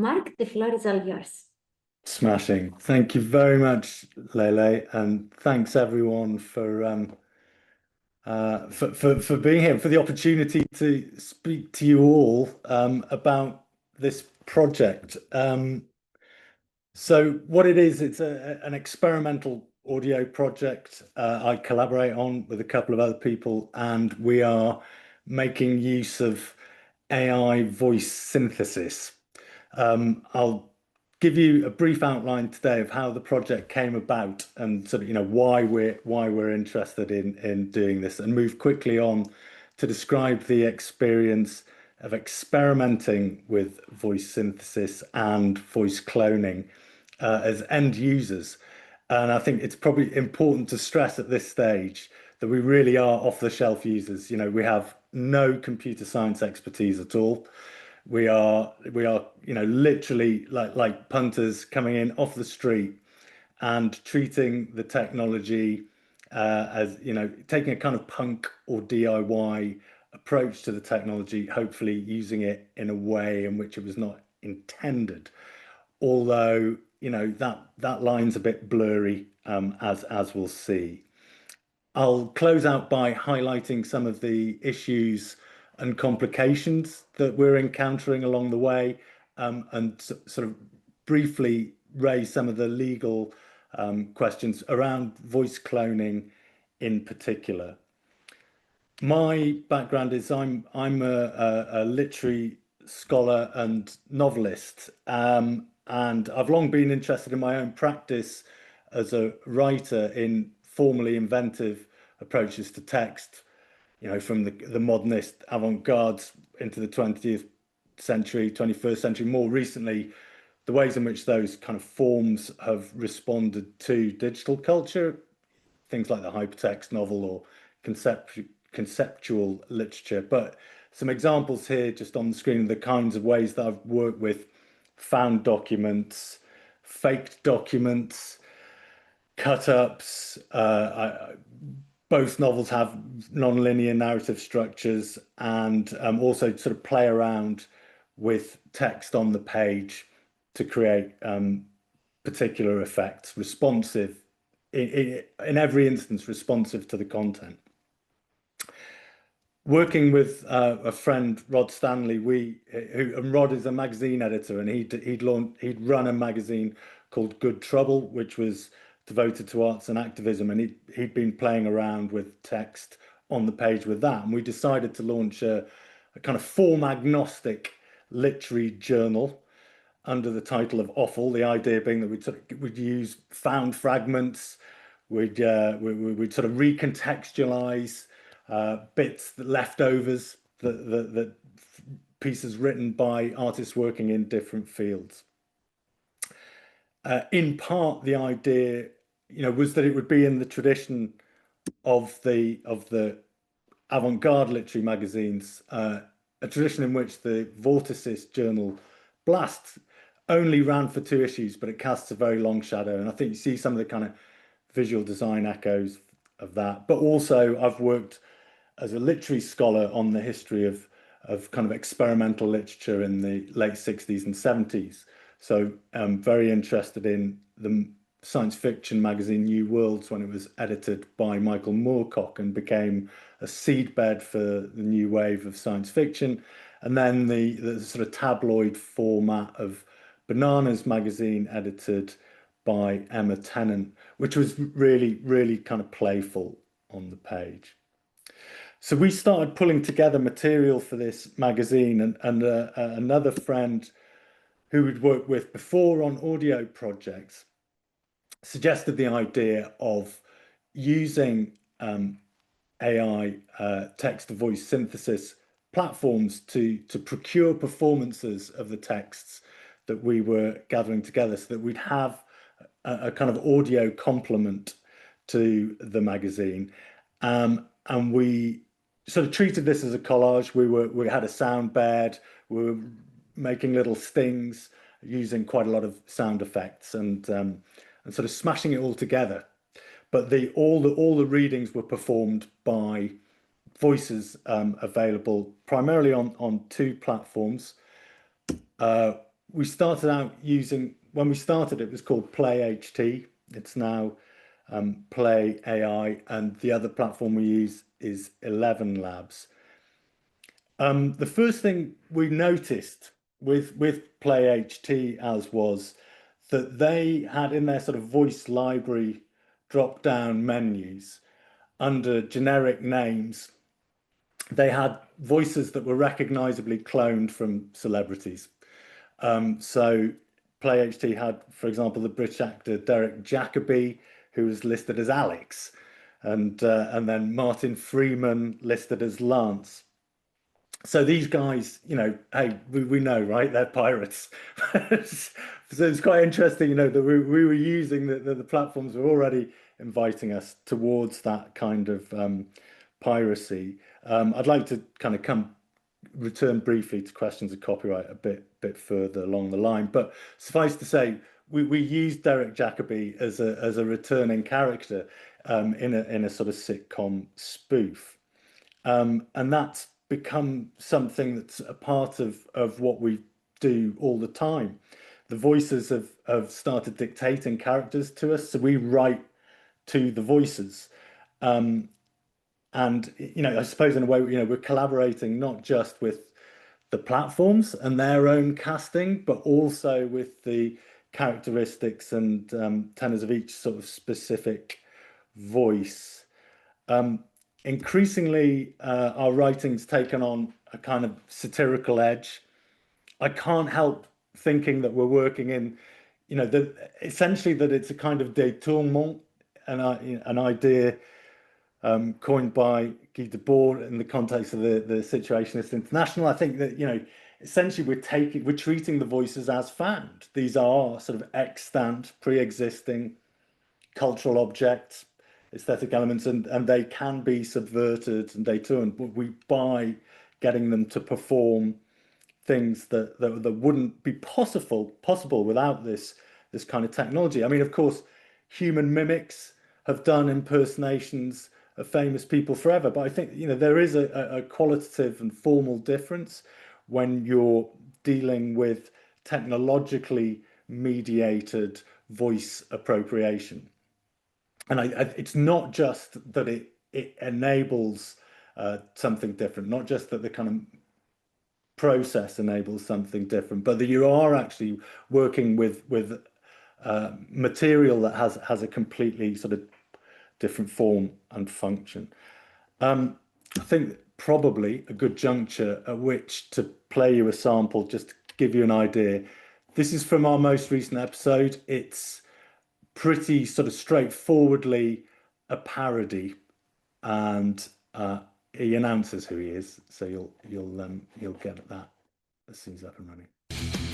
Mark, the floor is all yours. Smashing. Thank you very much, Lele, and thanks everyone for being here, for the opportunity to speak to you all about this project. So what it is, it's an experimental audio project I collaborate on with a couple of other people, and we are making use of AI voice synthesis. I'll give you a brief outline today of how the project came about and sort of, why we're interested in doing this, and move quickly on to describe the experience of experimenting with voice synthesis and voice cloning as end users. And I think it's probably important to stress at this stage that we really are off-the-shelf users. We have no computer science expertise at all. We are literally like punters coming in off the street and treating the technology as taking a kind of punk or DIY approach to the technology, hopefully using it in a way in which it was not intended. Although that line's a bit blurry, as we'll see. I'll close out by highlighting some of the issues and complications that we're encountering along the way, and sort of briefly raise some of the legal questions around voice cloning in particular. My background is I'm a literary scholar and novelist, and I've long been interested in my own practice as a writer in formally inventive approaches to text, from the modernist avant-garde into the 20th century, 21st century. More recently, the ways in which those kind of forms have responded to digital culture, things like the hypertext novel or conceptual literature. But some examples here just on the screen of the kinds of ways that I've worked with found documents, faked documents, cut-ups. Both novels have non-linear narrative structures, and also sort of play around with text on the page to create particular effects, responsive, in every instance, responsive to the content. Working with a friend, Rod Stanley, and Rod is a magazine editor, and he'd run a magazine called Good Trouble, which was devoted to arts and activism, and he'd been playing around with text on the page with that, and we decided to launch a kind of form agnostic literary journal under the title of Offal. The idea being that we'd use found fragments, we'd sort of recontextualize bits, leftovers, that pieces written by artists working in different fields. In part, the idea, was that it would be in the tradition of the avant-garde literary magazines, a tradition in which the vorticist journal Blast only ran for 2 issues, but it casts a very long shadow. And I think you see some of the kind of visual design echoes of that. But also, I've worked as a literary scholar on the history of kind of experimental literature in the late 60s and 70s. So I'm very interested in the science fiction magazine New Worlds when it was edited by Michael Moorcock and became a seedbed for the new wave of science fiction. And then the sort of tabloid format of Bananas magazine, edited by Emma Tennant, which was really, really kind of playful on the page. So we started pulling together material for this magazine, and another friend who we'd worked with before on audio projects suggested the idea of using AI text-to-voice synthesis platforms to procure performances of the texts that we were gathering together, so that we'd have a kind of audio complement to the magazine. And we sort of treated this as a collage. We had a sound bed. We were making little stings, using quite a lot of sound effects, and sort of smashing it all together. But all the readings were performed by voices available primarily on 2 platforms. we started out using, when we started, it was called Play HT. It's now Play AI, and the other platform we use is 11 Labs. The first thing we noticed with Play HT as was that they had in their sort of voice library drop-down menus under generic names, they had voices that were recognizably cloned from celebrities. So Play HT had, for example, the British actor Derek Jacobi, who was listed as Alex, and then Martin Freeman listed as Lance. So these guys, you know, hey, we know, right? They're pirates. So it's quite interesting, you know, that we were using the platforms were already inviting us towards that kind of piracy. I'd like to kind of return briefly to questions of copyright a bit further along the line, but suffice to say, we used Derek Jacobi as a returning character in a sort of sitcom spoof, and that's become something that's a part of what we do all the time. The voices have started dictating characters to us, so we write to the voices. And you know, I suppose in a way, you know, we're collaborating not just with the platforms and their own casting, but also with the characteristics and tenors of each sort of specific voice. Increasingly, our writing's taken on a kind of satirical edge. I can't help thinking that we're working in, you know, essentially that it's a kind of détournement, an idea coined by Guy Debord in the context of the Situationist International. I think that, you know, essentially we're treating the voices as found. These are sort of extant, pre-existing cultural objects, aesthetic elements, and they can be subverted and deturned by getting them to perform things that wouldn't be possible without this kind of technology. I mean, of course, human mimics have done impersonations of famous people forever, but I think, you know, there is a qualitative and formal difference when you're dealing with technologically mediated voice appropriation. And it's not just that it enables something different, not just that the kind of process enables something different, but that you are actually working with material that has a completely sort of different form and function. I think probably a good juncture at which to play you a sample, just to give you an idea. This is from our most recent episode. It's pretty sort of straightforwardly a parody, and he announces who he is, so you'll get that as soon as it's up and running.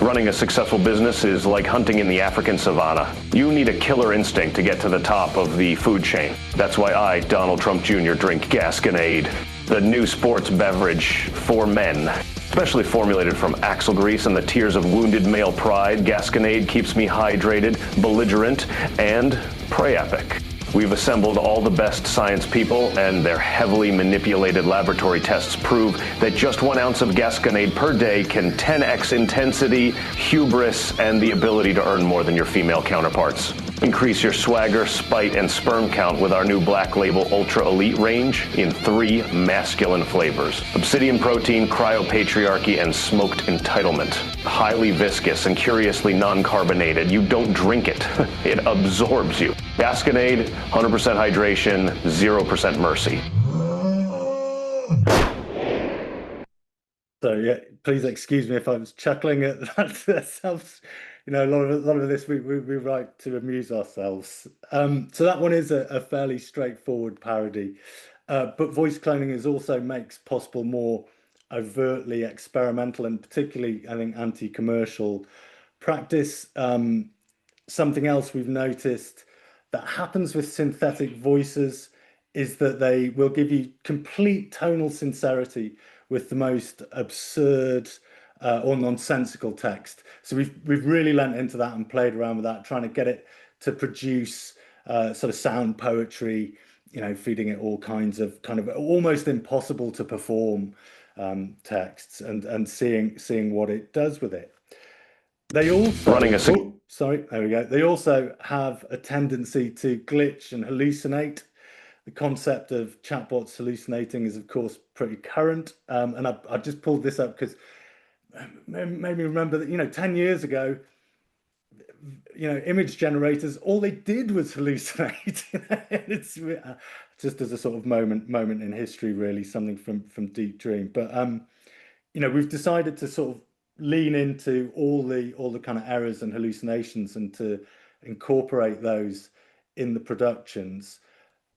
Running a successful business is like hunting in the African savannah. You need a killer instinct to get to the top of the food chain. That's why I, Donald Trump Jr., drink Gasconade, the new sports beverage for men. Specially formulated from axle grease and the tears of wounded male pride, Gasconade keeps me hydrated, belligerent, and prey-epic. We've assembled all the best science people, and their heavily manipulated laboratory tests prove that just 1 ounce of Gasconade per day can 10x intensity, hubris, and the ability to earn more than your female counterparts. Increase your swagger, spite, and sperm count with our new Black Label Ultra Elite range in 3 masculine flavors: Obsidian Protein, Cryopatriarchy, and Smoked Entitlement. Highly viscous and curiously non-carbonated. You don't drink it. It absorbs you. Gasconade, 100% hydration, 0% mercy. So yeah, please excuse me if I was chuckling at that. You know, a lot of this we write to amuse ourselves. So that one is a fairly straightforward parody, but voice cloning also makes possible more overtly experimental and particularly, I think, anti-commercial practice. Something else we've noticed that happens with synthetic voices is that they will give you complete tonal sincerity with the most absurd or nonsensical text. So we've really lent into that and played around with that, trying to get it to produce sort of sound poetry, you know, feeding it all kinds of kind of almost impossible to perform texts and seeing what it does with it. They also Running a sorry, there we go. They also have a tendency to glitch and hallucinate. The concept of chatbots hallucinating is, of course, pretty current. And I just pulled this up because it made me remember that, 10 years ago, image generators, all they did was hallucinate. It's just as a sort of moment in history, really, something from Deep Dream. But we've decided to sort of lean into all the kind of errors and hallucinations and to incorporate those in the productions.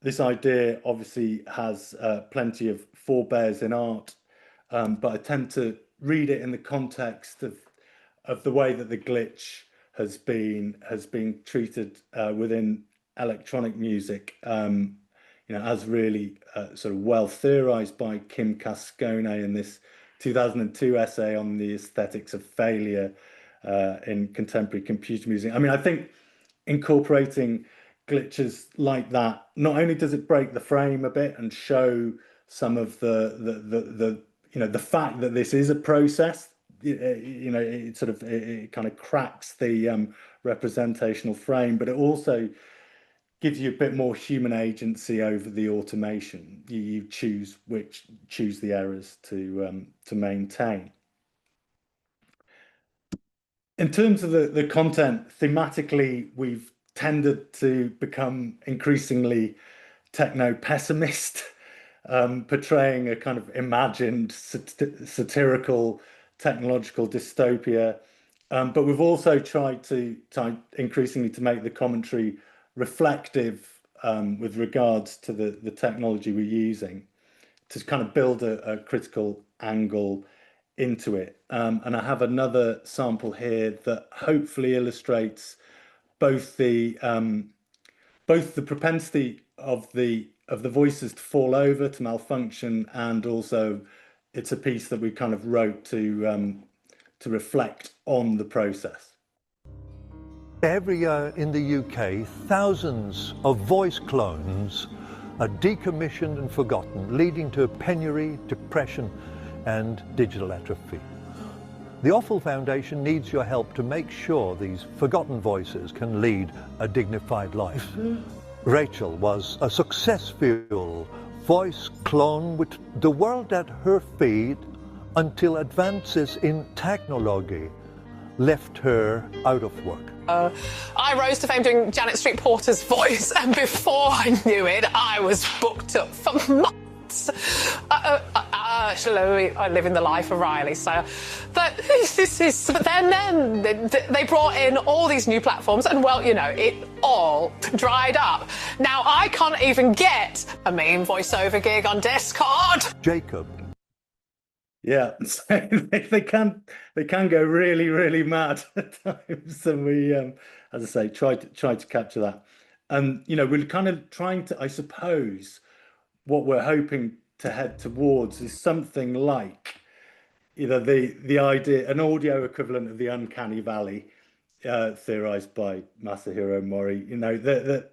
This idea obviously has plenty of forebears in art, but I tend to read it in the context of the way that the glitch has been treated within electronic music, as really sort of well theorized by Kim Cascone in this 2002 essay on the aesthetics of failure in contemporary computer music. I mean, I think incorporating glitches like that, not only does it break the frame a bit and show some of the fact that this is a process, it kind of cracks the representational frame, but it also gives you a bit more human agency over the automation. You choose the errors to maintain. In terms of the content, thematically, we've tended to become increasingly techno-pessimist, portraying a kind of imagined satirical technological dystopia. But we've also tried increasingly to make the commentary reflective with regards to the technology we're using, to kind of build a critical angle into it. And I have another sample here that hopefully illustrates both the propensity of the voices to fall over, to malfunction, and also it's a piece that we kind of wrote to reflect on the process. Every year in the UK, thousands of voice clones are decommissioned and forgotten, leading to penury, depression, and digital atrophy. The Offal Foundation needs your help to make sure these forgotten voices can lead a dignified life. Rachel was a successful voice clone with the world at her feet until advances in technology left her out of work. I rose to fame doing Janet Street Porter's voice, and before I knew it, I was booked up for months. I live in the life of Riley, so but then they brought in all these new platforms, and well, it all dried up. Now I can't even get a main voiceover gig on Discord. Jacob. Yeah, so they can go really, really mad at times, and we, as I say, try to capture that. And we're kind of trying to, I suppose, what we're hoping to head towards is something like either the idea, an audio equivalent of the uncanny valley, theorized by Masahiro Mori. The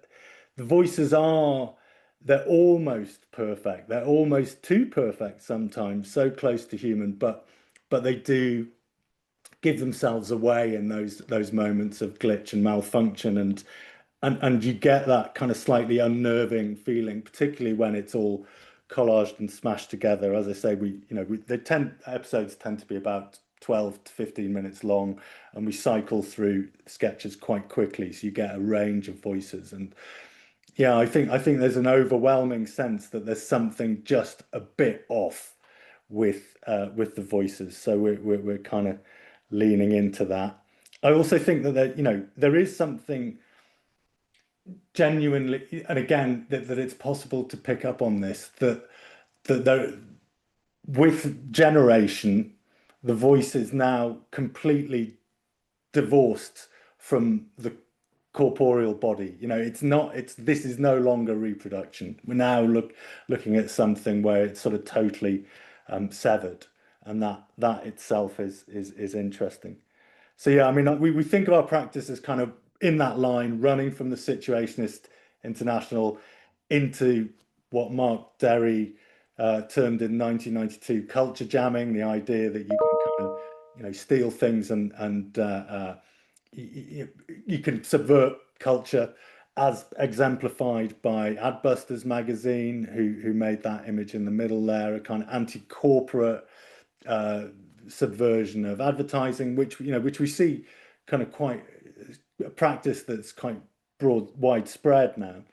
voices they're almost perfect. They're almost too perfect sometimes, so close to human, but they do give themselves away in those moments of glitch and malfunction, and you get that kind of slightly unnerving feeling, particularly when it's all collaged and smashed together. As I say, episodes tend to be about 12 to 15 minutes long, and we cycle through sketches quite quickly, so you get a range of voices. And yeah, I think there's an overwhelming sense that there's something just a bit off with the voices. So we're kind of leaning into that. I also think that there is something genuinely, and again, that it's possible to pick up on this, that there, with generation, the voice is now completely divorced from the corporeal body. This is no longer reproduction. We're now looking at something where it's sort of totally severed, and that itself is interesting. So yeah, I mean, we think of our practice as kind of in that line, running from the Situationist International into what Mark Derry termed in 1992 culture jamming, the idea that you can kind of steal things and you can subvert culture, as exemplified by Adbusters magazine, who made that image in the middle there, a kind of anti-corporate subversion of advertising, which we see kind of quite a practice that's quite widespread now.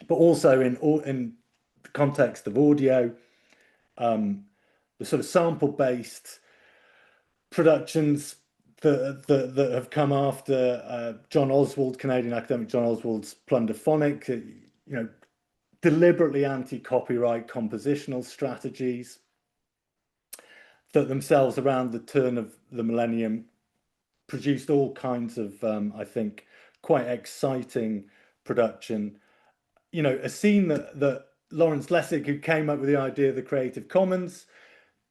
But also in the context of audio, the sort of sample-based productions that have come after John Oswald, Canadian academic John Oswald's Plunderphonic, deliberately anti-copyright compositional strategies that themselves around the turn of the millennium produced all kinds of, I think, quite exciting production. A scene that Lawrence Lessig, who came up with the idea of the Creative Commons,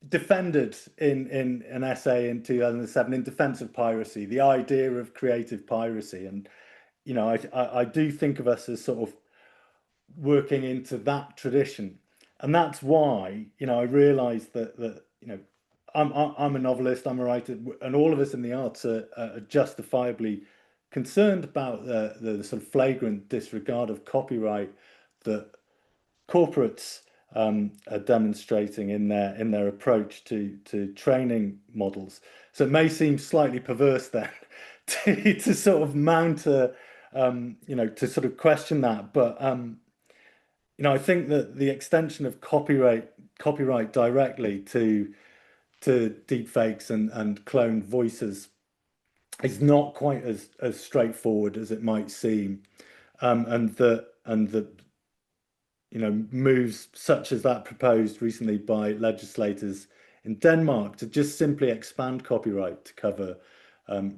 defended in an essay in 2007 in defense of piracy, the idea of creative piracy. And I do think of us as sort of working into that tradition, and that's why I realized that I'm a novelist, I'm a writer, and all of us in the arts are justifiably concerned about the sort of flagrant disregard of copyright that corporates are demonstrating in their approach to training models. So it may seem slightly perverse then to sort of mount a to sort of question that, but I think that the extension of copyright directly to deepfakes and cloned voices is not quite as straightforward as it might seem, and the moves such as that proposed recently by legislators in Denmark to just simply expand copyright to cover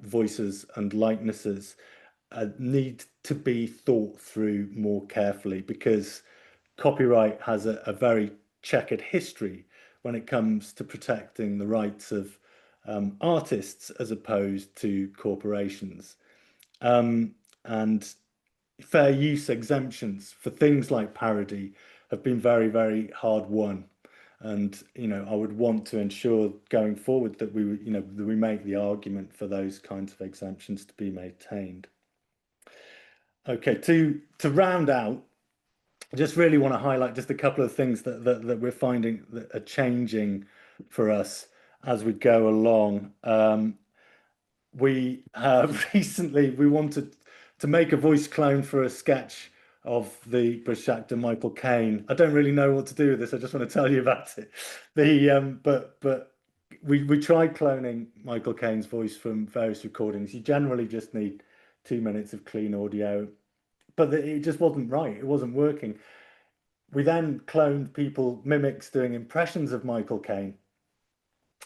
voices and likenesses need to be thought through more carefully, because copyright has a very checkered history when it comes to protecting the rights of artists as opposed to corporations. And fair use exemptions for things like parody have been very, very hard won. And I would want to ensure going forward that we make the argument for those kinds of exemptions to be maintained. Okay, to round out, I just really want to highlight just a couple of things that we're finding that are changing for us as we go along. We recently wanted to make a voice clone for a sketch of the British actor Michael Caine. I don't really know what to do with this. I just want to tell you about it. But we tried cloning Michael Caine's voice from various recordings. You generally just need 2 minutes of clean audio, but it just wasn't right. It wasn't working. We then cloned mimics doing impressions of Michael Caine,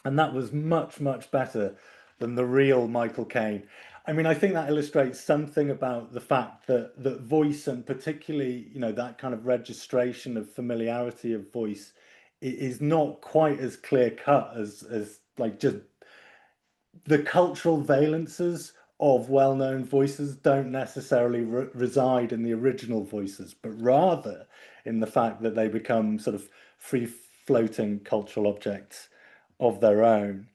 and that was much, much better than the real Michael Caine. I mean, I think that illustrates something about the fact that voice, and particularly, that kind of registration of familiarity of voice, is not quite as clear cut as like just the cultural valences of well-known voices don't necessarily reside in the original voices, but rather in the fact that they become sort of free-floating cultural objects of their own.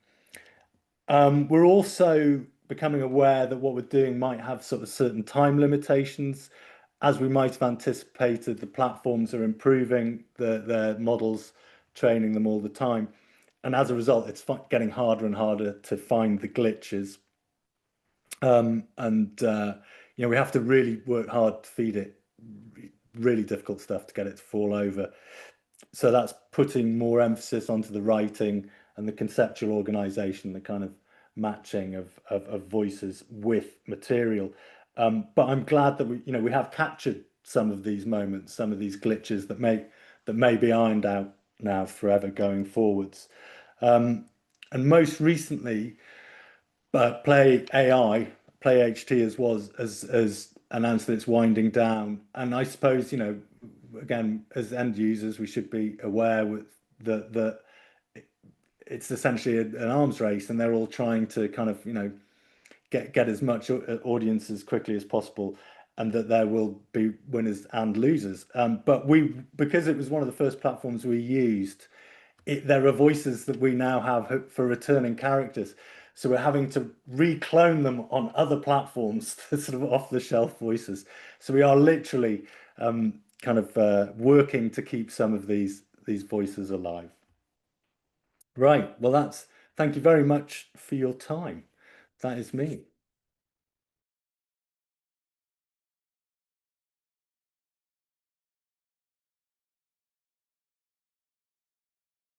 We're also becoming aware that what we're doing might have sort of certain time limitations. As we might have anticipated, the platforms are improving their models, training them all the time. And as a result, it's getting harder and harder to find the glitches. We have to really work hard to feed it really difficult stuff to get it to fall over. So that's putting more emphasis onto the writing and the conceptual organization, the kind of matching of voices with material. But I'm glad that we have captured some of these moments, some of these glitches that may be ironed out now forever going forwards. And most recently, Play HT has announced that it's winding down, and I suppose again, as end users, we should be aware that it's essentially an arms race, and they're all trying to kind of get as much audience as quickly as possible, and that there will be winners and losers. But because it was one of the first platforms we used there are voices that we now have for returning characters. So we're having to reclone them on other platforms, sort of off-the-shelf voices. So we are literally kind of working to keep some of these voices alive. Right. Well, thank you very much for your time. That is me.